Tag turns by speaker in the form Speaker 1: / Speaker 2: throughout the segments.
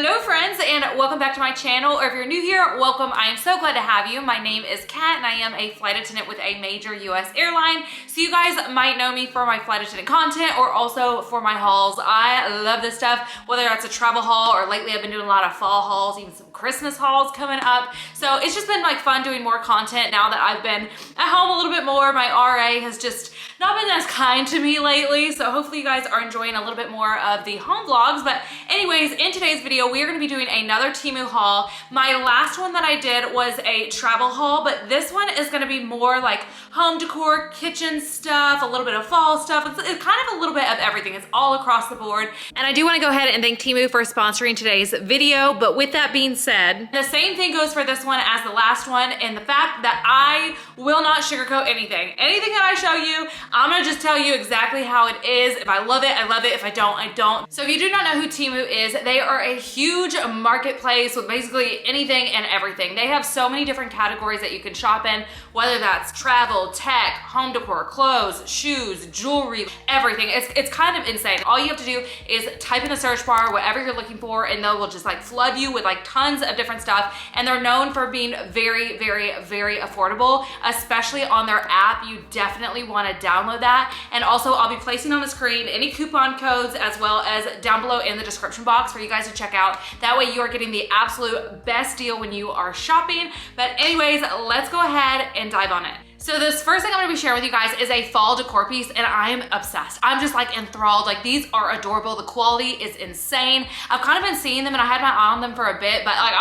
Speaker 1: Hello friends, and welcome back to my channel, or if you're new here, welcome. I am so glad to have you. My name is Kat and I am a flight attendant with a major US airline. So you guys might know me for my flight attendant content or also for my hauls. I love this stuff, whether that's a travel haul or lately I've been doing a lot of fall hauls, even some Christmas hauls coming up. So it's just been like fun doing more content now that I've been at home a little bit more. My RA has just not been as kind to me lately. So hopefully you guys are enjoying a little bit more of the home vlogs. But anyways, in today's video, we are gonna be doing another TEMU haul. My last one that I did was a travel haul, but this one is gonna be more like home decor, kitchen stuff, a little bit of fall stuff. It's kind of a little bit of everything. It's all across the board. And I do wanna go ahead and thank TEMU for sponsoring today's video. But with that being said, the same thing goes for this one as the last one, and the fact that I will not sugarcoat anything. Anything that I show you, I'm gonna just tell you exactly how it is. If I love it, I love it. If I don't, I don't. So if you do not know who TEMU is, they are a huge marketplace with basically anything and everything. They have so many different categories that you can shop in, whether that's travel, tech, home decor, clothes, shoes, jewelry, everything. It's kind of insane. All you have to do is type in the search bar whatever you're looking for, and they will just like flood you with like tons of different stuff. And they're known for being very, very, very affordable, especially on their app. You definitely want to download that. And also I'll be placing on the screen any coupon codes as well as down below in the description box for you guys to check out. That way you are getting the absolute best deal when you are shopping. But anyways, let's go ahead and dive on it. So this first thing I'm gonna be sharing with you guys is a fall decor piece, and I'm obsessed. I'm just like enthralled. Like, these are adorable. The quality is insane. I've kind of been seeing them and I had my eye on them for a bit, but like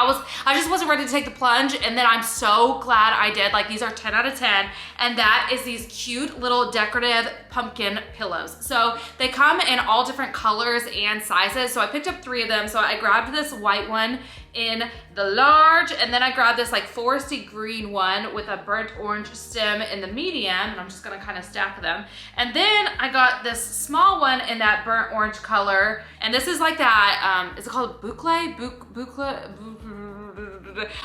Speaker 1: I just wasn't ready to take the plunge, and then I'm so glad I did. Like, these are 10 out of 10, and that is these cute little decorative pumpkin pillows. So they come in all different colors and sizes. So I picked up 3 of them. So I grabbed this white one in the large, and then I grabbed this like foresty green one with a burnt orange stem in the medium, and I'm just gonna kind of stack them. And then I got this small one in that burnt orange color, and this is like that, is it called boucle?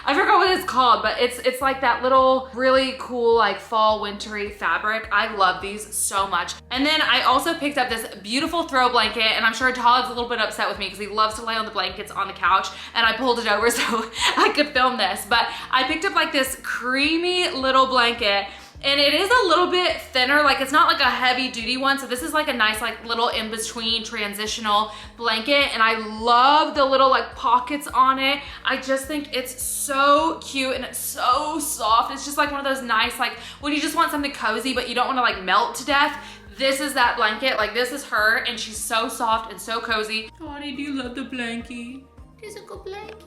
Speaker 1: I forgot what it's called, but it's like that little really cool like fall wintry fabric. I love these so much. And then I also picked up this beautiful throw blanket, and I'm sure Todd's a little bit upset with me because he loves to lay on the blankets on the couch, and I pulled it over so I could film this. But I picked up like this creamy little blanket, and it is a little bit thinner. Like, it's not like a heavy duty one. So this is like a nice like little in between transitional blanket, and I love the little like pockets on it. I just think it's so cute and it's so soft. It's just like one of those nice, like when you just want something cozy but you don't want to like melt to death. This is that blanket. Like, this is her, and she's so soft and so cozy. Toddy, do you love the blankie? It's a good blankie.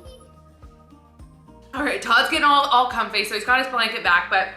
Speaker 1: All right, Todd's getting all comfy, so he's got his blanket back. But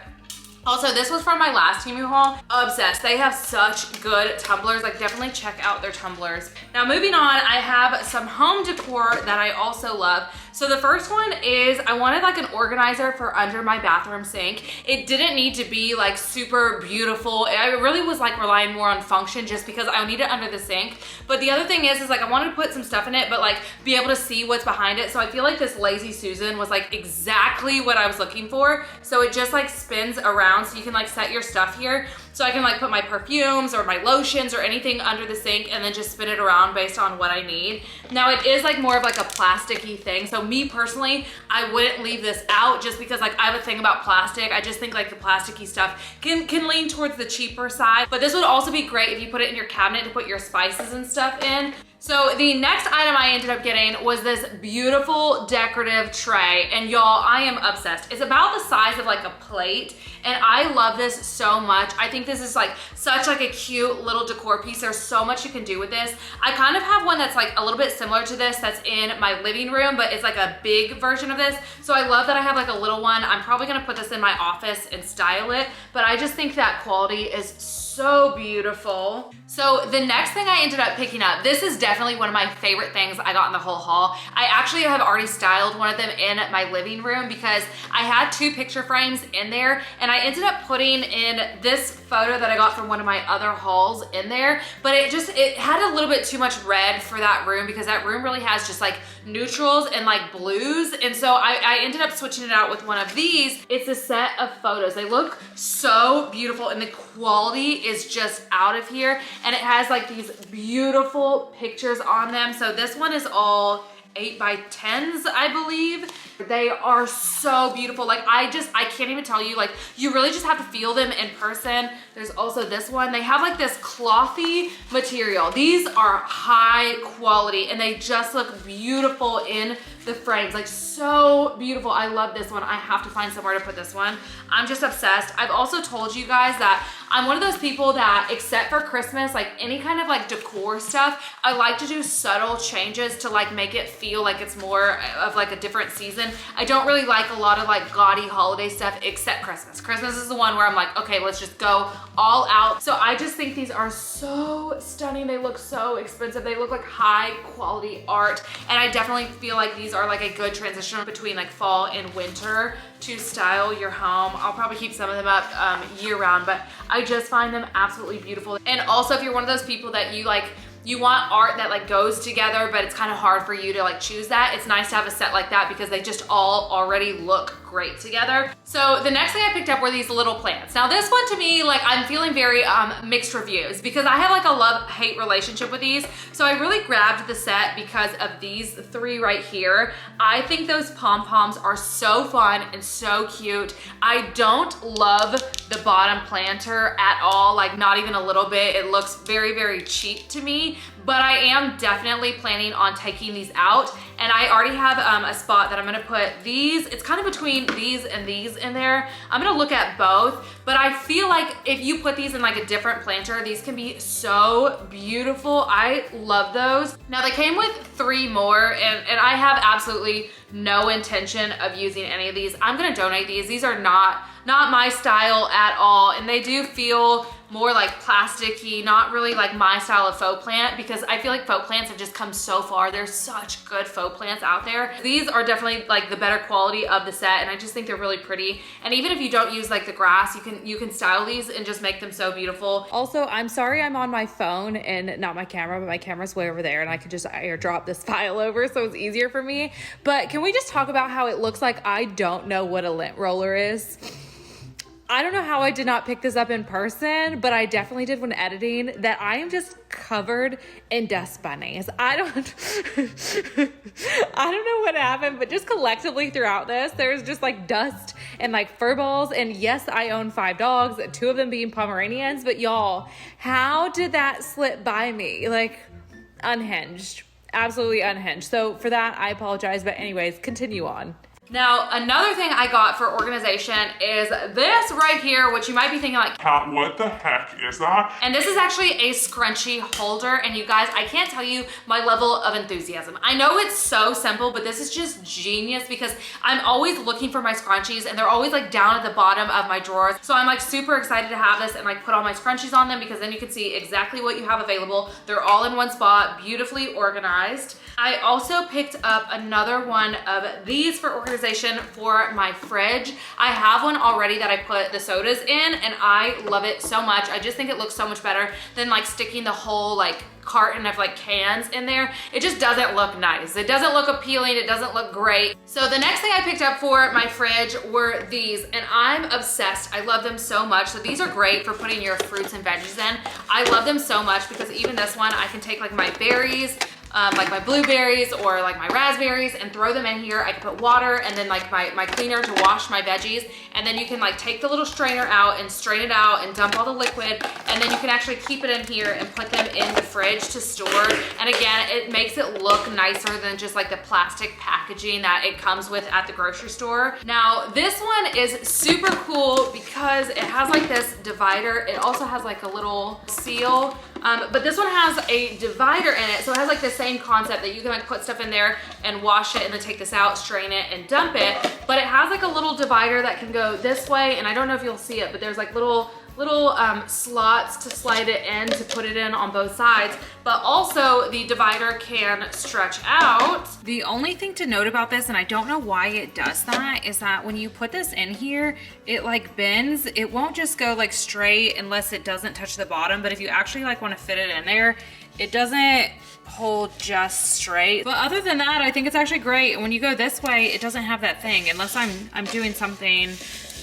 Speaker 1: also, this was from my last TEMU haul. Obsessed. They have such good tumblers. Like, definitely check out their tumblers. Now, moving on, I have some home decor that I also love. So the first one is I wanted like an organizer for under my bathroom sink. It didn't need to be like super beautiful. I really was like relying more on function just because I need it under the sink. But the other thing is like I wanted to put some stuff in it, but like be able to see what's behind it. So I feel like this Lazy Susan was like exactly what I was looking for. So it just like spins around, so you can like set your stuff here. So I can like put my perfumes or my lotions or anything under the sink and then just spin it around based on what I need. Now, it is like more of like a plasticky thing. So me personally, I wouldn't leave this out just because like I have a thing about plastic. I just think like the plasticky stuff can lean towards the cheaper side. But this would also be great if you put it in your cabinet to put your spices and stuff in. So the next item I ended up getting was this beautiful decorative tray, and y'all, I am obsessed. It's about the size of like a plate, and I love this so much. I think this is like such like a cute little decor piece. There's so much you can do with this. I kind of have one that's like a little bit similar to this that's in my living room, but it's like a big version of this. So I love that I have like a little one. I'm probably gonna put this in my office and style it, but I just think that quality is so beautiful. So the next thing I ended up picking up, this is definitely one of my favorite things I got in the whole haul. I actually have already styled one of them in my living room because I had 2 picture frames in there, and I ended up putting in this photo that I got from one of my other hauls in there, but it had a little bit too much red for that room because that room really has just like neutrals and like blues. And so I ended up switching it out with one of these. It's a set of photos. They look so beautiful, and the quality is just out of here. And it has like these beautiful pictures on them. So this one is all 8x10s, I believe. They are so beautiful. Like I can't even tell you, like you really just have to feel them in person. There's also this one. They have like this clothy material. These are high quality and they just look beautiful in the frames, like so beautiful. I love this one. I have to find somewhere to put this one. I'm just obsessed. I've also told you guys that I'm one of those people that, except for Christmas, like any kind of like decor stuff, I like to do subtle changes to like make it feel like it's more of like a different season. I don't really like a lot of like gaudy holiday stuff except Christmas. Christmas is the one where I'm like, okay, let's just go all out. So I just think these are so stunning. They look so expensive. They look like high quality art. And I definitely feel like these are like a good transition between like fall and winter to style your home. I'll probably keep some of them up year round, but I just find them absolutely beautiful. And also if you're one of those people that you want art that like goes together, but it's kind of hard for you to like choose that, it's nice to have a set like that because they just all already look great together. So the next thing I picked up were these little plants. Now this one to me, like I'm feeling very mixed reviews because I have like a love-hate relationship with these. So I really grabbed the set because of these three right here. I think those pom-poms are so fun and so cute. I don't love the bottom planter at all, like not even a little bit. It looks very, very cheap to me, but I am definitely planning on taking these out. And I already have a spot that I'm gonna put these. It's kind of between these and these in there. I'm gonna look at both, but I feel like if you put these in like a different planter, these can be so beautiful. I love those. Now they came with 3 more and I have absolutely no intention of using any of these. I'm gonna donate these. These are not my style at all. And they do feel more like plasticky, not really like my style of faux plant, because I feel like faux plants have just come so far. There's such good faux plants out there. These are definitely like the better quality of the set, and I just think they're really pretty. And even if you don't use like the grass, you can style these and just make them so beautiful. Also, I'm sorry I'm on my phone and not my camera, but my camera's way over there and I could just airdrop this file over so it's easier for me. But can we just talk about how it looks like I don't know what a lint roller is? I don't know how I did not pick this up in person, but I definitely did when editing, that I am just covered in dust bunnies. I don't know what happened, but just collectively throughout this, there's just like dust and like fur balls. And yes, I own 5 dogs, 2 of them being Pomeranians, but y'all, how did that slip by me? Like unhinged, absolutely unhinged. So for that, I apologize. But anyways, continue on. Now, another thing I got for organization is this right here, which you might be thinking like,
Speaker 2: what the heck is that?
Speaker 1: And this is actually a scrunchie holder. And you guys, I can't tell you my level of enthusiasm. I know it's so simple, but this is just genius because I'm always looking for my scrunchies and they're always like down at the bottom of my drawers. So I'm like super excited to have this and like put all my scrunchies on them because then you can see exactly what you have available. They're all in one spot, beautifully organized. I also picked up another one of these for organization for my fridge. I have one already that I put the sodas in and I love it so much. I just think it looks so much better than like sticking the whole like carton of like cans in there. It just doesn't look nice. It doesn't look appealing. It doesn't look great. So the next thing I picked up for my fridge were these and I'm obsessed. I love them so much. So these are great for putting your fruits and veggies in. I love them so much because even this one, I can take like my berries, like my blueberries or like my raspberries and throw them in here. I can put water and then like my cleaner to wash my veggies. And then you can like take the little strainer out and strain it out and dump all the liquid. And then you can actually keep it in here and put them in the fridge to store. And again, it makes it look nicer than just like the plastic packaging that it comes with at the grocery store. Now, this one is super cool because it has like this divider. It also has like a little seal. But this one has a divider in it. So it has like the same concept that you can like put stuff in there and wash it and then take this out, strain it and dump it. But it has like a little divider that can go this way. And I don't know if you'll see it, but there's like little slots to slide it in to put it in on both sides, but also the divider can stretch out. The only thing to note about this, and I don't know why it does that, is that when you put this in here, it like bends. It won't just go like straight unless it doesn't touch the bottom, but if you actually like want to fit it in there, it doesn't hold just straight. But other than that, I think it's actually great. When you go this way, it doesn't have that thing unless I'm doing something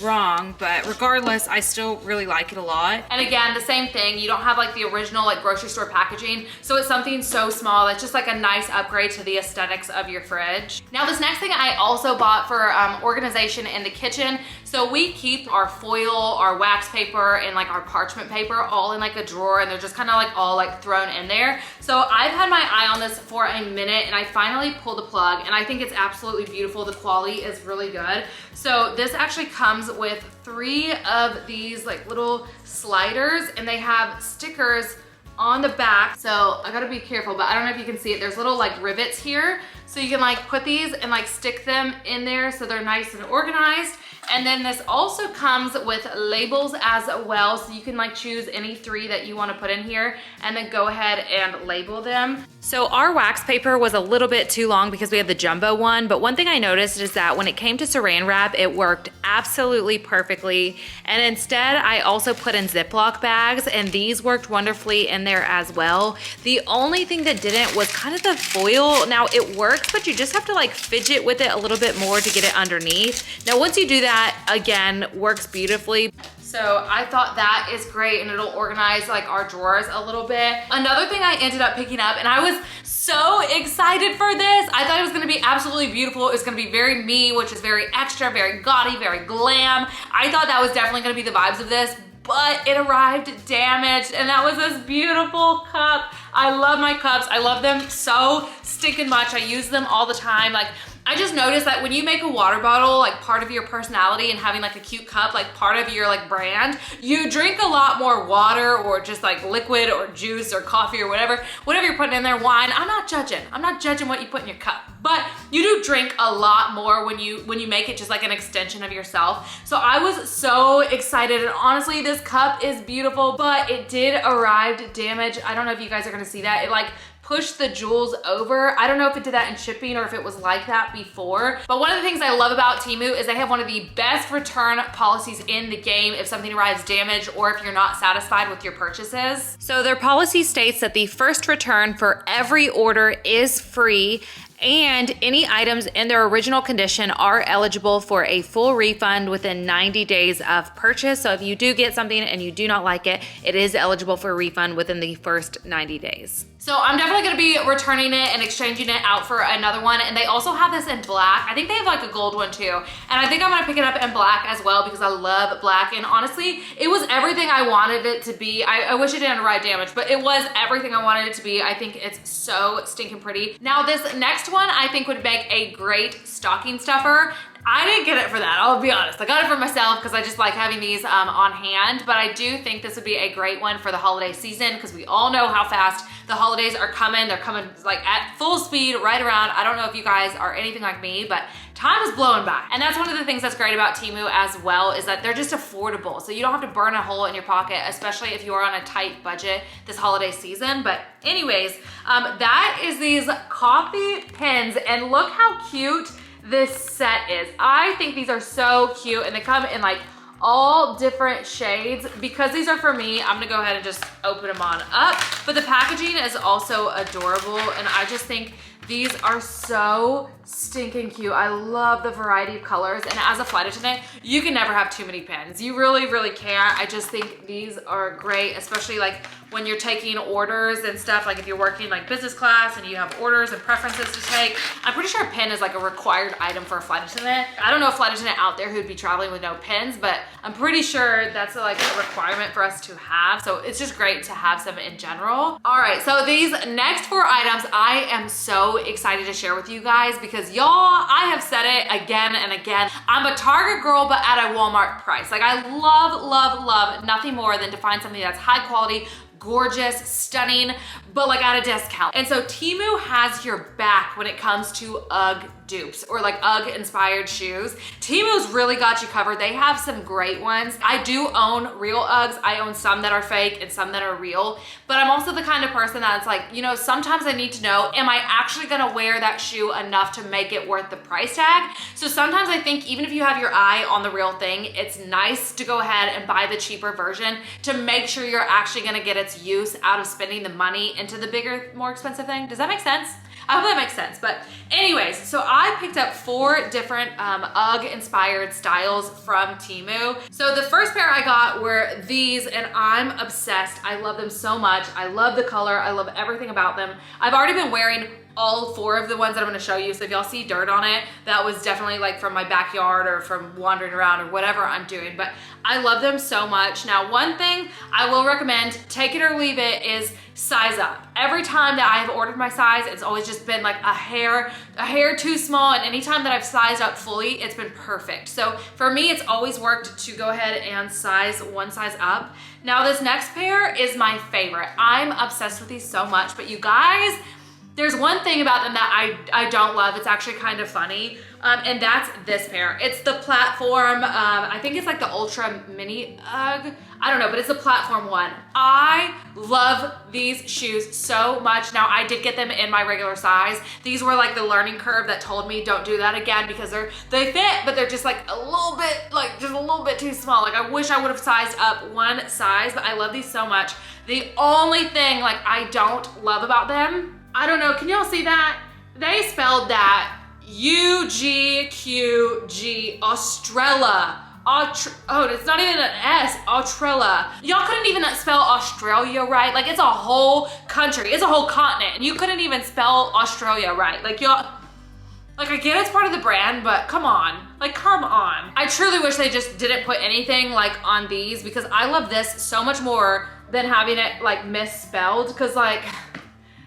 Speaker 1: wrong, but regardless, I still really like it a lot. And again, the same thing, you don't have like the original like grocery store packaging, so it's something so small that's just like a nice upgrade to the aesthetics of your fridge. Now this next thing I also bought for organization in the kitchen. So we keep our foil, our wax paper, and like our parchment paper all in like a drawer, and they're just kind of like all like thrown in there. So I've had my eye on this for a minute, and I finally pulled the plug, and I think it's absolutely beautiful. The quality is really good. So this actually comes with 3 of these like little sliders, and they have stickers on the back. So I gotta be careful, but I don't know if you can see it. There's little like rivets here. So you can like put these and like stick them in there so they're nice and organized. And then this also comes with labels as well. So you can like choose any 3 that you wanna put in here and then go ahead and label them. So our wax paper was a little bit too long because we had the jumbo one, but one thing I noticed is that when it came to saran wrap, it worked absolutely perfectly. And instead, I also put in Ziploc bags, and these worked wonderfully in there as well. The only thing that didn't was kind of the foil. Now it works, but you just have to like fidget with it a little bit more to get it underneath. Now once you do that, again, works beautifully. So I thought that is great, and it'll organize like our drawers a little bit. Another thing I ended up picking up, and I was so excited for this. I thought it was gonna be absolutely beautiful. It was gonna be very me, which is very extra, very gaudy, very glam. I thought that was definitely gonna be the vibes of this, but it arrived damaged, and that was this beautiful cup. I love my cups. I love them so stinking much. I use them all the time. Like, I just noticed that when you make a water bottle like part of your personality and having like a cute cup like part of your like brand, you drink a lot more water or just like liquid or juice or coffee or whatever you're putting in there, wine. I'm not judging what you put in your cup, but you do drink a lot more when you make it just like an extension of yourself. So I was so excited, and honestly this cup is beautiful, but it did arrive damaged. I don't know if you guys are gonna see that. It like push the jewels over. I don't know if it did that in shipping or if it was like that before. But one of the things I love about TEMU is they have one of the best return policies in the game if something arrives damaged or if you're not satisfied with your purchases. So their policy states that the first return for every order is free, and any items in their original condition are eligible for a full refund within 90 days of purchase. So if you do get something and you do not like it, it is eligible for a refund within the first 90 days. So I'm definitely gonna be returning it and exchanging it out for another one. And they also have this in black. I think they have like a gold one too. And I think I'm gonna pick it up in black as well because I love black. And honestly, it was everything I wanted it to be. I wish it didn't arrive damaged, but it was everything I wanted it to be. I think it's so stinking pretty. Now this next one I think would make a great stocking stuffer. I didn't get it for that, I'll be honest. I got it for myself because I just like having these on hand, but I do think this would be a great one for the holiday season because we all know how fast the holidays are coming. They're coming like at full speed right around. I don't know if you guys are anything like me, but time is blowing by. And that's one of the things that's great about TEMU as well, is that they're just affordable. So you don't have to burn a hole in your pocket, especially if you are on a tight budget this holiday season. But anyways, that is these coffee pins, and look how cute this set is. I think these are so cute, and they come in like all different shades. Because these are for me, I'm gonna go ahead and just open them on up. But the packaging is also adorable, and I just think these are so stinking cute. I love the variety of colors, and as a flight attendant, you can never have too many pens. You really, really can't. I just think these are great, especially like when you're taking orders and stuff, like if you're working like business class and you have orders and preferences to take. I'm pretty sure a pen is like a required item for a flight attendant. I don't know a flight attendant out there who'd be traveling with no pens, but I'm pretty sure that's like a requirement for us to have. So it's just great to have some in general. All right, so these next 4 items, I am so excited to share with you guys because y'all, I have said it again and again. I'm a Target girl, but at a Walmart price. Like I love, love, love nothing more than to find something that's high quality, gorgeous, stunning, but like at a discount. And so TEMU has your back when it comes to UGG dupes or like UGG inspired shoes. TEMU's really got you covered. They have some great ones. I do own real Uggs. I own some that are fake and some that are real, but I'm also the kind of person that's like, you know, sometimes I need to know, am I actually gonna wear that shoe enough to make it worth the price tag? So sometimes I think even if you have your eye on the real thing, it's nice to go ahead and buy the cheaper version to make sure you're actually gonna get its use out of spending the money into the bigger, more expensive thing. Does that make sense? I hope that makes sense. But anyways, so I picked up 4 different UGG inspired styles from TEMU. So the first pair I got were these, and I'm obsessed. I love them so much. I love the color. I love everything about them. I've already been wearing all 4 of the ones that I'm gonna show you. So if y'all see dirt on it, that was definitely like from my backyard or from wandering around or whatever I'm doing. But I love them so much. Now, one thing I will recommend, take it or leave it, is size up. Every time that I have ordered my size, it's always just been like a hair too small. And anytime that I've sized up fully, it's been perfect. So for me, it's always worked to go ahead and size one size up. Now this next pair is my favorite. I'm obsessed with these so much, but you guys, there's one thing about them that I don't love. It's actually kind of funny, and that's this pair. It's the platform, I think it's like the Ultra Mini UGG. I don't know, but it's the platform one. I love these shoes so much. Now, I did get them in my regular size. These were like the learning curve that told me don't do that again because they fit, but they're just like a little bit, like just a little bit too small. Like I wish I would have sized up one size, but I love these so much. The only thing like I don't love about them, I don't know, can y'all see that? They spelled that UGQG, Austrella. Oh, it's not even an S, Austrella. Y'all couldn't even spell Australia right. Like it's a whole country, it's a whole continent, and you couldn't even spell Australia right. Like y'all, like I get it's part of the brand, but come on. Like, come on. I truly wish they just didn't put anything like on these because I love this so much more than having it like misspelled, because like,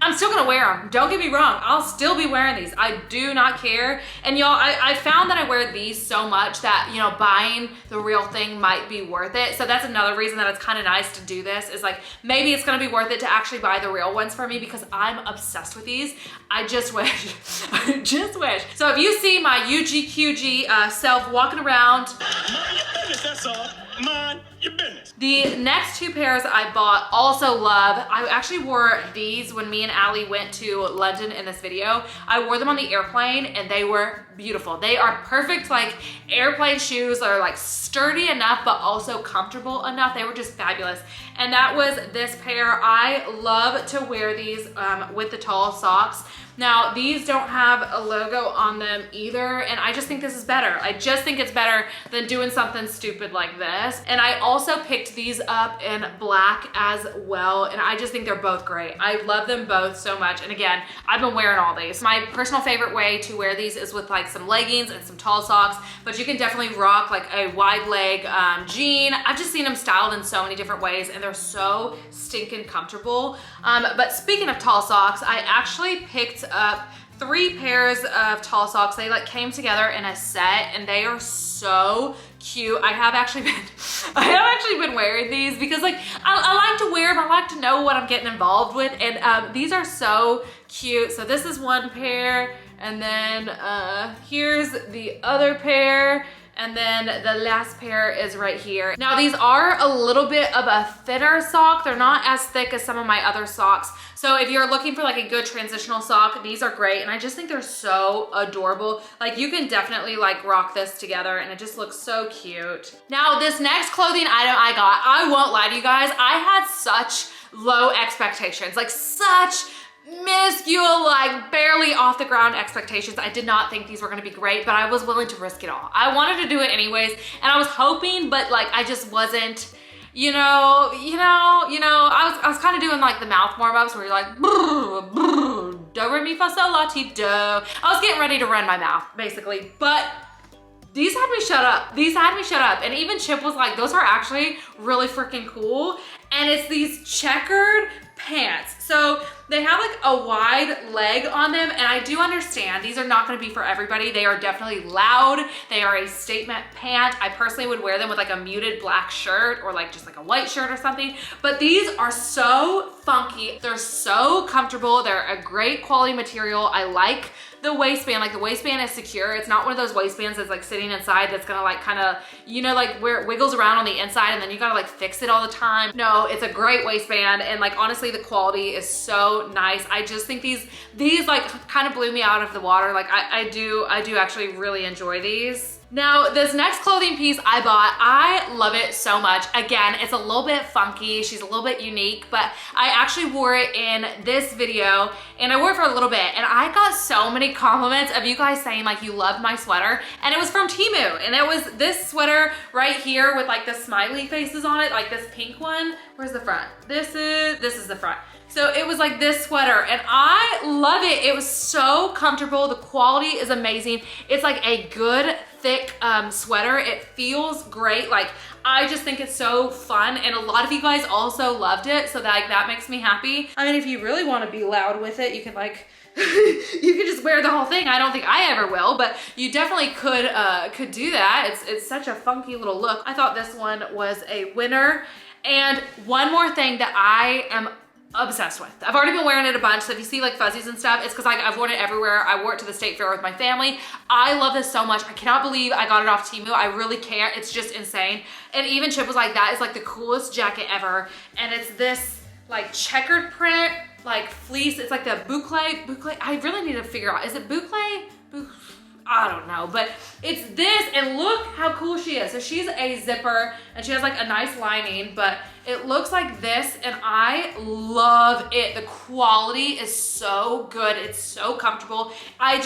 Speaker 1: I'm still gonna wear them. Don't get me wrong. I'll still be wearing these. I do not care. And y'all, I found that I wear these so much that, you know, buying the real thing might be worth it. So that's another reason that it's kind of nice to do this, is like, maybe it's gonna be worth it to actually buy the real ones for me because I'm obsessed with these. I just wish, I just wish. So if you see my UGQG self walking around,
Speaker 3: mind your business, that's all. Mind your business.
Speaker 1: The next 2 pairs I bought, also love. I actually wore these when me and Allie went to London in this video. I wore them on the airplane and they were beautiful. They are perfect like airplane shoes that are like sturdy enough but also comfortable enough. They were just fabulous. And that was this pair. I love to wear these with the tall socks. Now, these don't have a logo on them either, and I just think this is better. I just think it's better than doing something stupid like this. And I also picked these up in black as well, and I just think they're both great. I love them both so much, and again, I've been wearing all these. My personal favorite way to wear these is with like some leggings and some tall socks, but you can definitely rock like a wide leg jean. I've just seen them styled in so many different ways, and they're so stinking comfortable. But speaking of tall socks, I actually picked up 3 pairs of tall socks. They like came together in a set and they are so cute. I have actually been wearing these because like I like to wear them. I like to know what I'm getting involved with, and these are so cute. So this is one pair, and then here's the other pair. And then the last pair is right here. Now these are a little bit of a thinner sock. They're not as thick as some of my other socks. So if you're looking for like a good transitional sock, these are great. And I just think they're so adorable. Like you can definitely like rock this together and it just looks so cute. Now this next clothing item I got, I won't lie to you guys, I had such low expectations, like such minuscule, like barely off the ground expectations. I did not think these were gonna be great, but I was willing to risk it all. I wanted to do it anyways, and I was hoping, but like I just wasn't, you know, I was kind of doing like the mouth warm-ups where you're like, do, re, mi, fa, sol, la, ti, do. I was getting ready to run my mouth, basically, but these had me shut up. These had me shut up. And even Chip was like, those are actually really freaking cool. And it's these checkered pants. So they have like a wide leg on them, and I do understand these are not gonna be for everybody. They are definitely loud. They are a statement pant. I personally would wear them with like a muted black shirt or like just like a white shirt or something. But these are so funky. They're so comfortable. They're a great quality material. I like the waistband. Like the waistband is secure. It's not one of those waistbands that's like sitting inside that's gonna like kind of, you know, like where it wiggles around on the inside and then you gotta like fix it all the time. No, it's a great waistband, and like honestly the quality is so so nice. I just think these like kind of blew me out of the water. Like I do actually really enjoy these. Now, this next clothing piece I bought, I love it so much. Again, it's a little bit funky. She's a little bit unique, but I actually wore it in this video and I wore it for a little bit and I got so many compliments of you guys saying like you loved my sweater, and it was from TEMU, and it was this sweater right here with like the smiley faces on it, like this pink one. Where's the front? This is the front. So it was like this sweater and I love it. It was so comfortable. The quality is amazing. It's like a good thick sweater. It feels great. Like I just think it's so fun, and a lot of you guys also loved it, so that makes me happy. I mean, if you really want to be loud with it, you can like you can just wear the whole thing. I don't think I ever will, but you definitely could do that. It's such a funky little look. I thought this one was a winner. And one more thing that I am obsessed with. I've already been wearing it a bunch, so if you see like fuzzies and stuff, it's because like I've worn it everywhere. I wore it to the state fair with my family. I love this so much. I cannot believe I got it off TEMU. I really can't. It's just insane. And even Chip was like, that is like the coolest jacket ever. And it's this like checkered print, like fleece. It's like the boucle. I really need to figure out, is it boucle? I don't know, but it's this, and look how cool she is. So she's a zipper and she has like a nice lining, but it looks like this and I love it. The quality is so good. It's so comfortable. I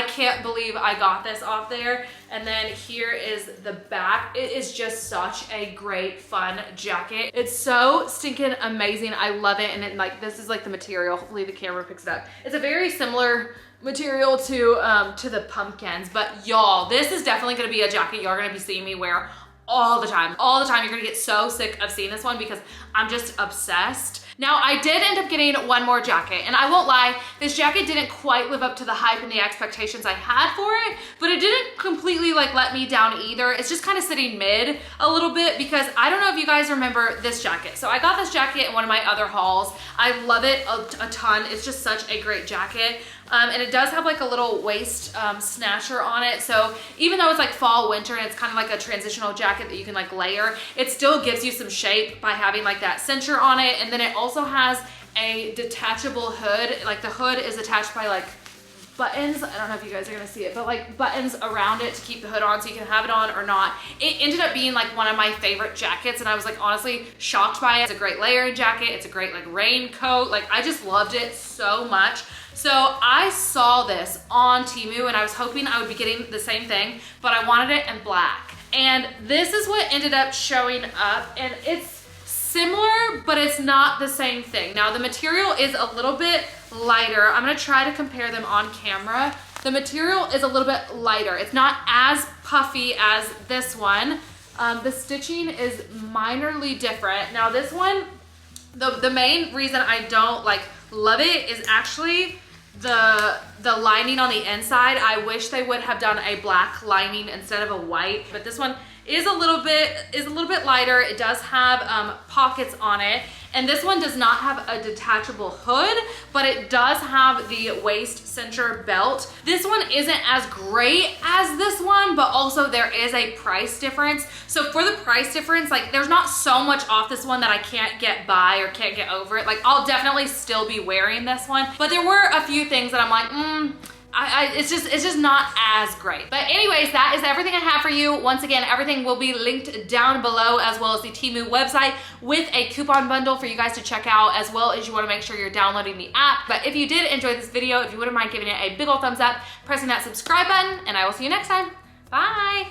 Speaker 1: can't believe I got this off there. And then here is the back. It is just such a great, fun jacket. It's so stinking amazing. I love it. And like, this is like the material. Hopefully the camera picks it up. It's a very similar material to the pumpkins, but y'all, this is definitely gonna be a jacket you're gonna be seeing me wear all the time. You're gonna get so sick of seeing this one because I'm just obsessed. Now, I did end up getting one more jacket, and I won't lie, this jacket didn't quite live up to the hype and the expectations I had for it, but it didn't completely like let me down either. It's just kind of sitting mid a little bit because I don't know if you guys remember this jacket. So I got this jacket in one of my other hauls. I love it a ton. It's just such a great jacket. And it does have like a little waist snatcher on it. So even though it's like fall, winter, and it's kind of like a transitional jacket that you can like layer, it still gives you some shape by having like that cincher on it. And then it also has a detachable hood. Like the hood is attached by like buttons. I don't know if you guys are gonna see it, but like buttons around it to keep the hood on so you can have it on or not. It ended up being like one of my favorite jackets, and I was like honestly shocked by it. It's a great layering jacket. It's a great like raincoat. Like I just loved it so much. So I saw this on TEMU and I was hoping I would be getting the same thing, but I wanted it in black. And this is what ended up showing up, and it's similar, but it's not the same thing. Now the material is a little bit lighter. I'm gonna try to compare them on camera. The material is a little bit lighter. It's not as puffy as this one. The stitching is minorly different. Now this one, the main reason I don't like love it is actually the lining on the inside. I wish they would have done a black lining instead of a white, but this one is a little bit lighter. It does have pockets on it, and this one does not have a detachable hood, but it does have the waist cincher belt. This one isn't as great as this one, but also there is a price difference. So for the price difference, like there's not so much off this one that I can't get by or can't get over it. Like I'll definitely still be wearing this one, but there were a few things that I'm like, it's just not as great. But anyways, that is everything I have for you. Once again, everything will be linked down below, as well as the TEMU website with a coupon bundle for you guys to check out, as well as you want to make sure you're downloading the app. But if you did enjoy this video, if you wouldn't mind giving it a big ol' thumbs up, pressing that subscribe button, and I will see you next time. Bye.